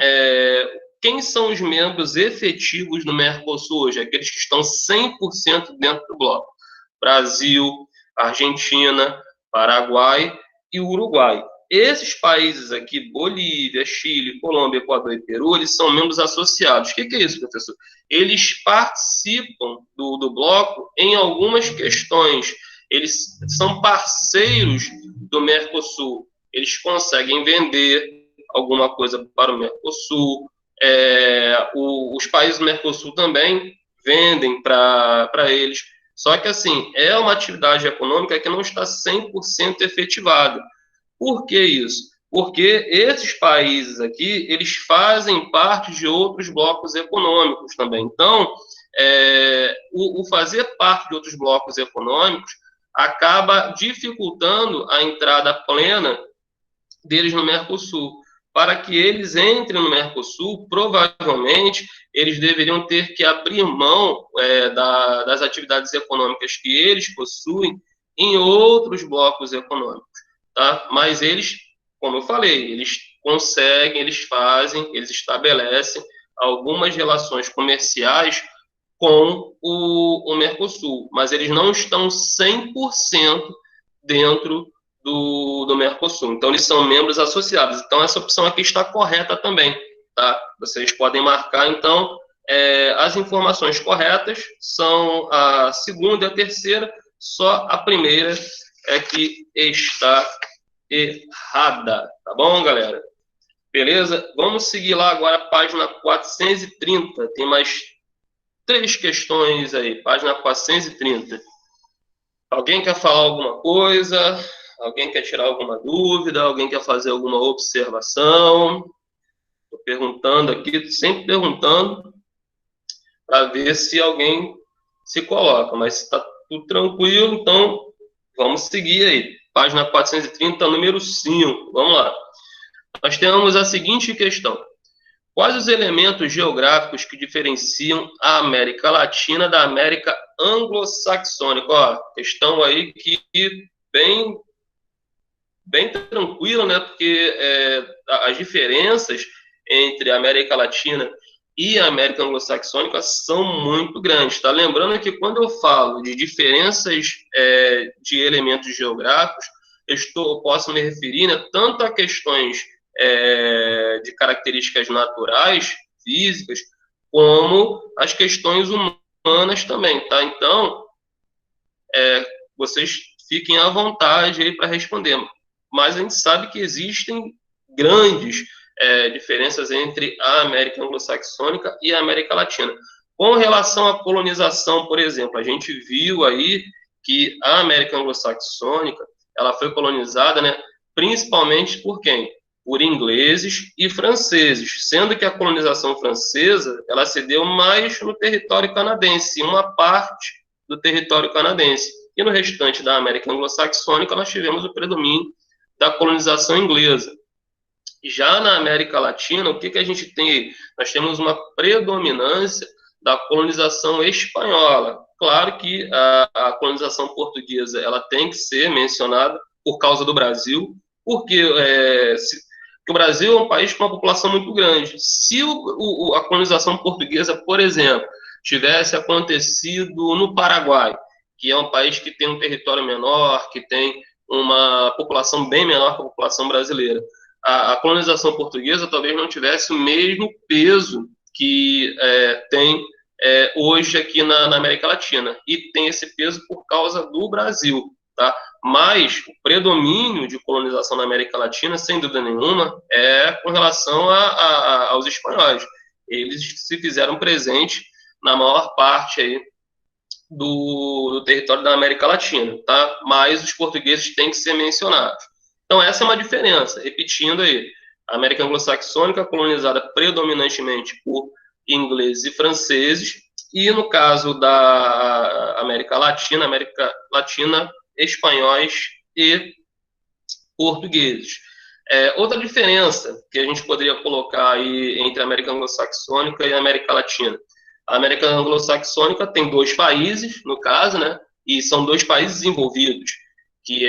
quem são os membros efetivos do Mercosul hoje? Aqueles que estão 100% dentro do bloco. Brasil, Argentina, Paraguai e Uruguai. Esses países aqui, Bolívia, Chile, Colômbia, Equador e Peru, eles são membros associados. O que é isso, professor? Eles participam do bloco em algumas questões. Eles são parceiros do Mercosul. Eles conseguem vender alguma coisa para o Mercosul. Os países do Mercosul também vendem para eles. Só que, assim, é uma atividade econômica que não está 100% efetivada. Por que isso? Porque esses países aqui, eles fazem parte de outros blocos econômicos também. Então, o fazer parte de outros blocos econômicos acaba dificultando a entrada plena deles no Mercosul. Para que eles entrem no Mercosul, provavelmente, eles deveriam ter que abrir mão das atividades econômicas que eles possuem em outros blocos econômicos. Tá? Mas eles, como eu falei, eles conseguem, eles fazem, eles estabelecem algumas relações comerciais com o Mercosul, mas eles não estão 100% dentro do Mercosul. Então, eles são membros associados. Então, essa opção aqui está correta também. Tá? Vocês podem marcar, então, as informações corretas são a segunda e a terceira, só a primeira que está errada. Tá bom, galera? Beleza? Vamos seguir lá agora a página 430. Tem mais 3 questões aí. Página 430. Alguém quer falar alguma coisa? Alguém quer tirar alguma dúvida? Alguém quer fazer alguma observação? Estou perguntando aqui, sempre perguntando, para ver se alguém se coloca. Mas está tudo tranquilo, então vamos seguir aí. Página 430, número 5. Vamos lá. Nós temos a seguinte questão. Quais os elementos geográficos que diferenciam a América Latina da América anglo-saxônica? Ó, questão aí que bem tranquila, né? Porque as diferenças entre a América Latina e a América anglo-saxônica são muito grandes. Tá? Lembrando que quando eu falo de diferenças de elementos geográficos, eu posso me referir, né, tanto a questões de características naturais, físicas, como as questões humanas também. Tá? Então, vocês fiquem à vontade aí para responder. Mas a gente sabe que existem grandes diferenças entre a América anglo-saxônica e a América Latina. Com relação à colonização, por exemplo, a gente viu aí que a América anglo-saxônica ela foi colonizada, né, principalmente por quem? Por ingleses e franceses, sendo que a colonização francesa ela se deu mais no território canadense, uma parte do território canadense. E no restante da América anglo-saxônica nós tivemos o predomínio da colonização inglesa. Já na América Latina, o que a gente tem? Nós temos uma predominância da colonização espanhola. Claro que a colonização portuguesa ela tem que ser mencionada por causa do Brasil, porque o Brasil é um país com uma população muito grande. Se a colonização portuguesa, por exemplo, tivesse acontecido no Paraguai, que é um país que tem um território menor, que tem uma população bem menor que a população brasileira. A colonização portuguesa talvez não tivesse o mesmo peso que tem hoje aqui na América Latina, e tem esse peso por causa do Brasil, tá? Mas o predomínio de colonização na América Latina, sem dúvida nenhuma, é com relação aos espanhóis. Eles se fizeram presentes na maior parte aí do território da América Latina, tá? Mas os portugueses têm que ser mencionados. Então essa é uma diferença, repetindo aí, a América anglo-saxônica colonizada predominantemente por ingleses e franceses, e no caso da América Latina, espanhóis e portugueses. Outra diferença que a gente poderia colocar aí entre a América anglo-saxônica e a América Latina. A América anglo-saxônica tem dois países, no caso, né? E são dois países envolvidos, que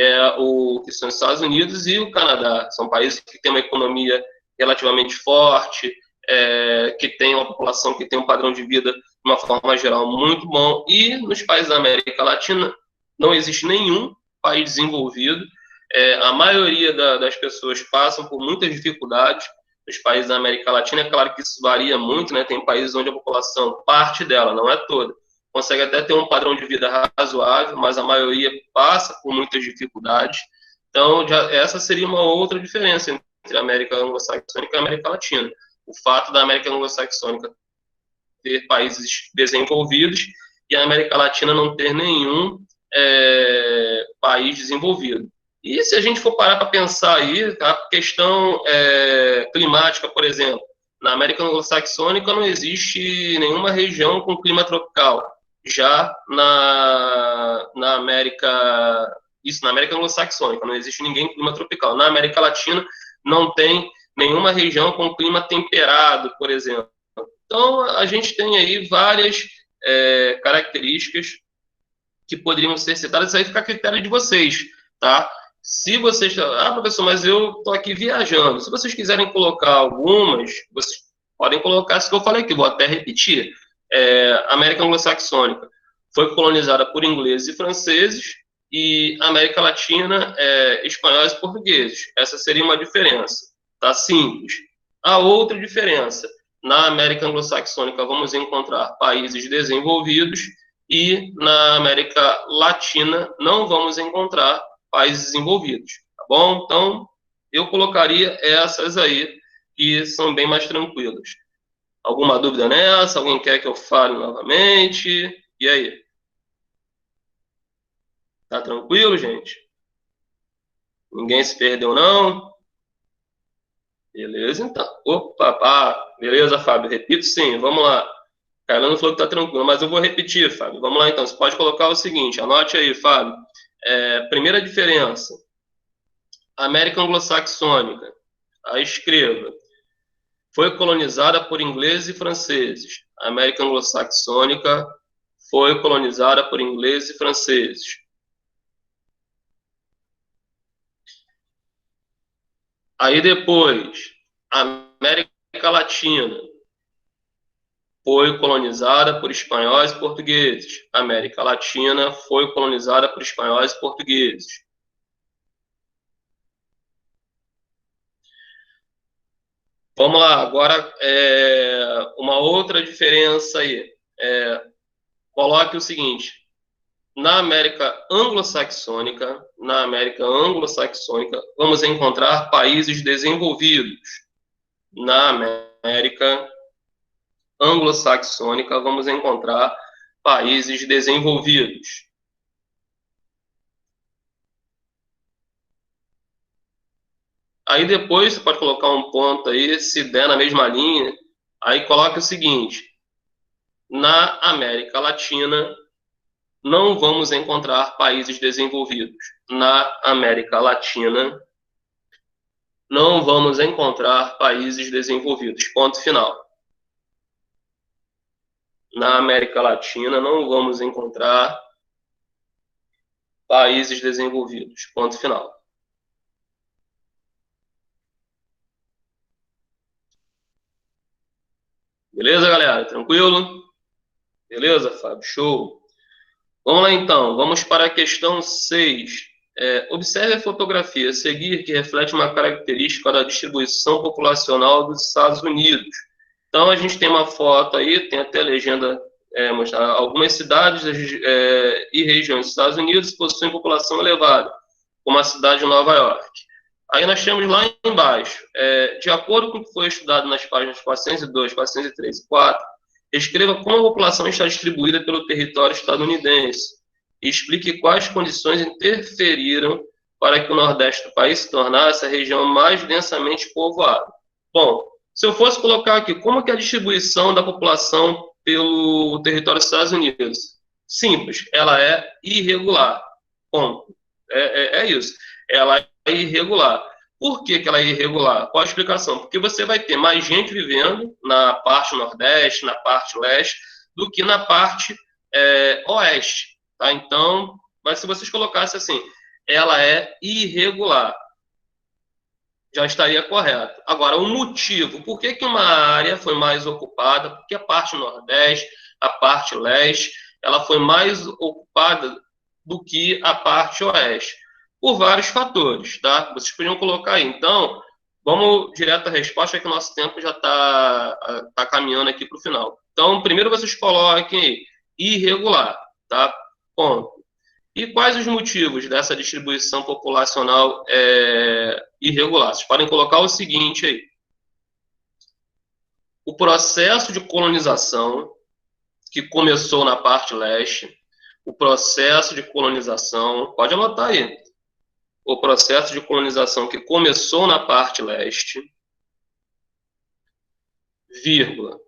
são os Estados Unidos e o Canadá. São países que têm uma economia relativamente forte, que tem uma população que tem um padrão de vida, de uma forma geral, muito bom. E nos países da América Latina não existe nenhum país desenvolvido. A maioria das pessoas passam por muitas dificuldades nos países da América Latina. É claro que isso varia muito, né? Tem países onde a população, parte dela, não é toda, consegue até ter um padrão de vida razoável, mas a maioria passa por muitas dificuldades. Então, essa seria uma outra diferença entre a América anglo-saxônica e a América Latina. O fato da América anglo-saxônica ter países desenvolvidos e a América Latina não ter nenhum país desenvolvido. E se a gente for parar para pensar aí, a questão climática, por exemplo, na América anglo-saxônica não existe nenhuma região com clima tropical. Já na América, isso na América anglo-saxônica, não existe ninguém com clima tropical. Na América Latina não tem nenhuma região com clima temperado, por exemplo. Então a gente tem aí várias características que poderiam ser citadas. Isso aí fica a critério de vocês, tá? Se vocês... professor, mas eu estou aqui viajando. Se vocês quiserem colocar algumas, vocês podem colocar isso que eu falei aqui, vou até repetir. A América anglo-saxônica foi colonizada por ingleses e franceses, e a América Latina, espanhóis e portugueses. Essa seria uma diferença, tá? Simples. A outra diferença, na América anglo-saxônica vamos encontrar países desenvolvidos, e na América Latina não vamos encontrar países desenvolvidos, tá bom? Então, eu colocaria essas aí, que são bem mais tranquilas. Alguma dúvida nessa? Alguém quer que eu fale novamente? E aí? Tá tranquilo, gente? Ninguém se perdeu, não? Beleza, então. Opa, beleza, Fábio. Repito sim, vamos lá. Cailano falou que tá tranquilo, mas eu vou repetir, Fábio. Vamos lá, então. Você pode colocar o seguinte, anote aí, Fábio. Primeira diferença, América anglo-saxônica, aí escreva, foi colonizada por ingleses e franceses. A América anglo-saxônica foi colonizada por ingleses e franceses. Aí depois, a América Latina foi colonizada por espanhóis e portugueses. A América Latina foi colonizada por espanhóis e portugueses. Vamos lá, agora uma outra diferença aí. Coloque o seguinte: na América anglo-saxônica, vamos encontrar países desenvolvidos. Na América anglo-saxônica, vamos encontrar países desenvolvidos. Aí depois você pode colocar um ponto aí, se der na mesma linha, aí coloca o seguinte: na América Latina, não vamos encontrar países desenvolvidos. Na América Latina, não vamos encontrar países desenvolvidos. Ponto final. Na América Latina, não vamos encontrar países desenvolvidos. Ponto final. Beleza, galera? Tranquilo? Beleza, Fábio? Show. Vamos lá, então. Vamos para a questão 6. Observe a fotografia a seguir, que reflete uma característica da distribuição populacional dos Estados Unidos. Então, a gente tem uma foto aí, tem até a legenda mostrar algumas cidades e regiões dos Estados Unidos possuem população elevada, como a cidade de Nova York. Aí nós temos lá embaixo, de acordo com o que foi estudado nas páginas 402, 403 e 4, escreva como a população está distribuída pelo território estadunidense e explique quais condições interferiram para que o Nordeste do país se tornasse a região mais densamente povoada. Bom, se eu fosse colocar aqui como que é a distribuição da população pelo território dos Estados Unidos, simples, ela é irregular. Ponto. É isso. Ela é irregular. Por que ela é irregular? Qual a explicação? Porque você vai ter mais gente vivendo na parte nordeste, na parte leste, do que na parte oeste. Tá? Então, mas se vocês colocassem assim, ela é irregular, já estaria correto. Agora, o motivo, por que uma área foi mais ocupada, porque a parte nordeste, a parte leste, ela foi mais ocupada do que a parte oeste? Por vários fatores, tá? Vocês podiam colocar aí. Então, vamos direto à resposta, que o nosso tempo já tá caminhando aqui para o final. Então, primeiro vocês coloquem aí, irregular, tá? Ponto. E quais os motivos dessa distribuição populacional irregular? Vocês podem colocar o seguinte aí. O processo de colonização que começou na parte leste, o processo de colonização, pode anotar aí, o processo de colonização que começou na parte leste, vírgula,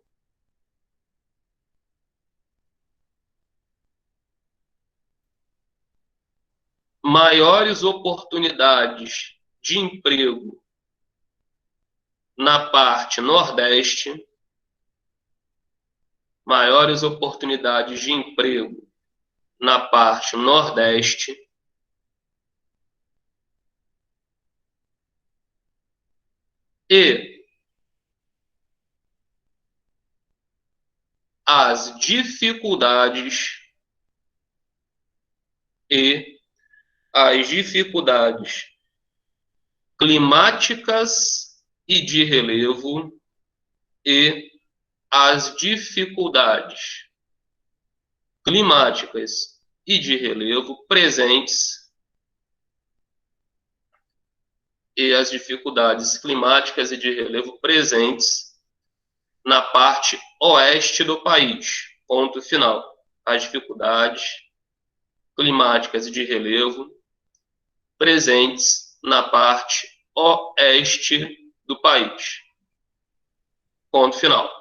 maiores oportunidades de emprego na parte nordeste, maiores oportunidades de emprego na parte nordeste, e as dificuldades climáticas e de relevo e as dificuldades climáticas e de relevo presentes na parte oeste do país. Ponto final. As dificuldades climáticas e de relevo presentes na parte oeste do país. Ponto final.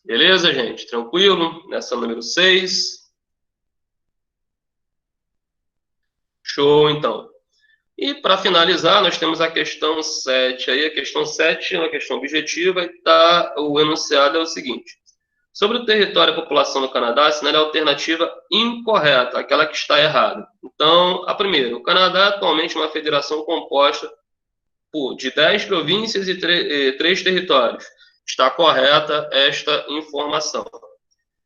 Beleza, gente? Tranquilo? Nessa número 6. Show, então. E, para finalizar, nós temos a questão 7. Aí, a questão 7 é uma questão objetiva e o enunciado é o seguinte. Sobre o território e a população do Canadá, assinale a alternativa incorreta, aquela que está errada. Então, a primeira, o Canadá é atualmente uma federação composta de 10 províncias e 3 territórios. Está correta esta informação.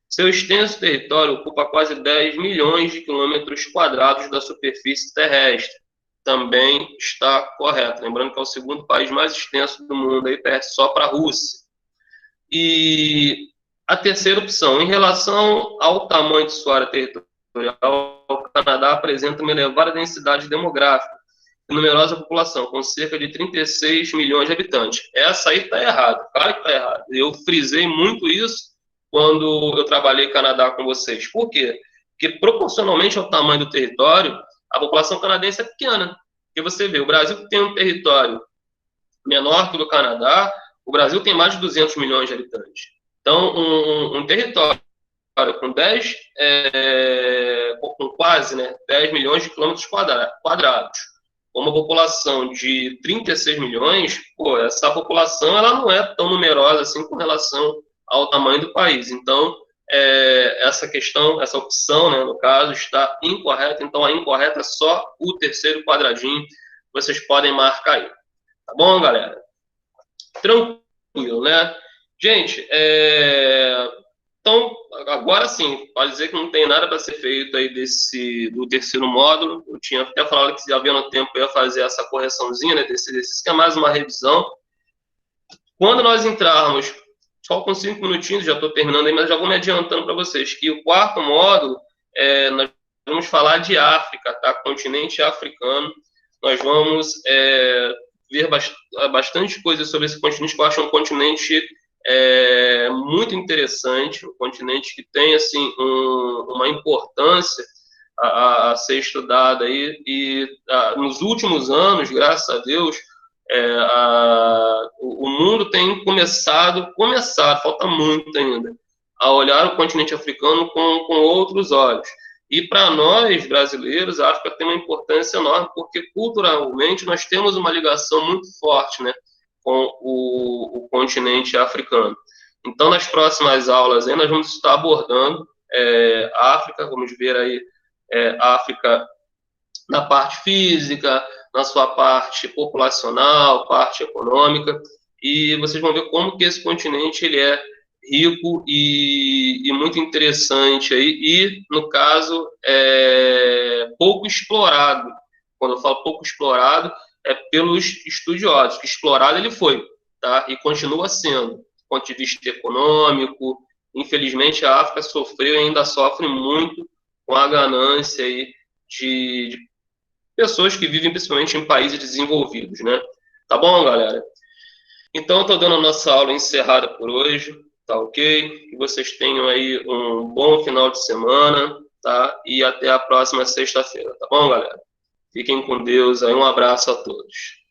Seu extenso território ocupa quase 10 milhões de quilômetros quadrados da superfície terrestre. Também está correto. Lembrando que é o segundo país mais extenso do mundo, aí perto só para a Rússia. E a terceira opção, em relação ao tamanho de sua área territorial, o Canadá apresenta uma elevada densidade demográfica e numerosa população, com cerca de 36 milhões de habitantes. Essa aí está errada, claro que está errada. Eu frisei muito isso quando eu trabalhei no Canadá com vocês. Por quê? Porque proporcionalmente ao tamanho do território, a população canadense é pequena. Porque você vê, o Brasil tem um território menor que o do Canadá, o Brasil tem mais de 200 milhões de habitantes. Então, um território com quase 10 milhões de quilômetros quadrados, com uma população de 36 milhões, essa população ela não é tão numerosa assim com relação ao tamanho do país. Então, essa questão, essa opção, no caso, está incorreta. Então, a incorreta é só o terceiro quadradinho. Vocês podem marcar aí. Tá bom, galera? Tranquilo, né? Gente, então, agora sim, pode dizer que não tem nada para ser feito aí do terceiro módulo. Eu tinha até falado que se havendo tempo eu ia fazer essa correçãozinha, né, desse exercício, que é mais uma revisão. Quando nós entrarmos, só com 5 minutinhos, já estou terminando aí, mas já vou me adiantando para vocês, que o quarto módulo, nós vamos falar de África, tá? Continente africano. Nós vamos ver bastante coisa sobre esse continente, que eu acho um continente muito interessante, um continente que tem, assim, uma importância a ser estudada aí, e nos últimos anos, graças a Deus, o mundo tem começado, falta muito ainda, a olhar o continente africano com outros olhos. E para nós, brasileiros, a África tem uma importância enorme, porque culturalmente nós temos uma ligação muito forte, né, com o continente africano. Então, nas próximas aulas, aí, nós vamos estar abordando a África, vamos ver aí a África na parte física, na sua parte populacional, parte econômica, e vocês vão ver como que esse continente ele é rico e muito interessante aí, e no caso pouco explorado. Quando eu falo pouco explorado, é pelos estudiosos, que explorado ele foi, tá? E continua sendo, do ponto de vista econômico. Infelizmente a África sofreu e ainda sofre muito com a ganância aí de pessoas que vivem principalmente em países desenvolvidos, né? Tá bom, galera? Então, estou dando a nossa aula encerrada por hoje, tá ok? Que vocês tenham aí um bom final de semana, tá? E até a próxima sexta-feira, tá bom, galera? Fiquem com Deus aí, um abraço a todos.